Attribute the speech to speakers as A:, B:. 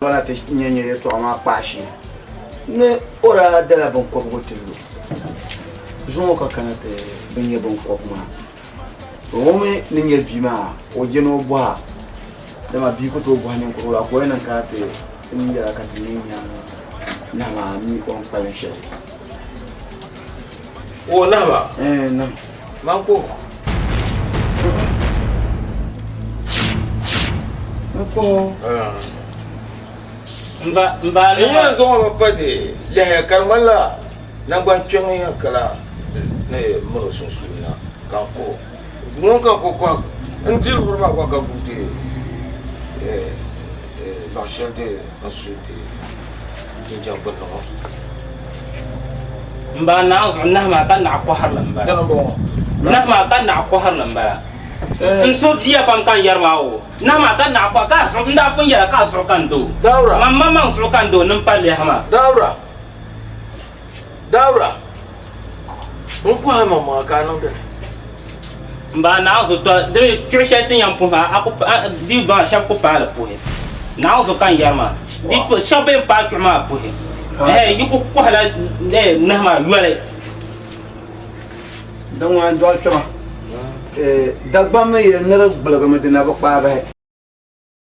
A: Wala te nyenye to ama pashi ne ora dela bon ko go tulu jomo ka kanate benye bon ko ma o me ninye bima o jeno bwa dama bi ko to bwa nyen ko la ko ena ka te ni ya ka te nya na ma mi on pa le she
B: o na ba
A: na
B: ma ko
C: mba
B: ina zo ma pati ya karmala na gwan chwenga ya kala ne mo sun suna kan ko mon ka ko kwa ntil burma kwa ka buti la chelde ensuite ti jabba no
C: mba na ma kan na ko har lamba
B: kana bo
C: na ma kan na ko har lamba nso dia pam kan yarma o na ma kan na ko ka so nda pun yara ka so kan do
B: daura
C: mamma man so kan do nan palle hama
B: daura on ko ha mama ka no de
C: mba na so to de chusha tin yam puma ako di ba sha ko pa la po he na so kan yarma di po sha be pa chuma po he yuko ko hala na ma yuale
A: dan wa do choma dagba me ne ra bulga me dina ba ba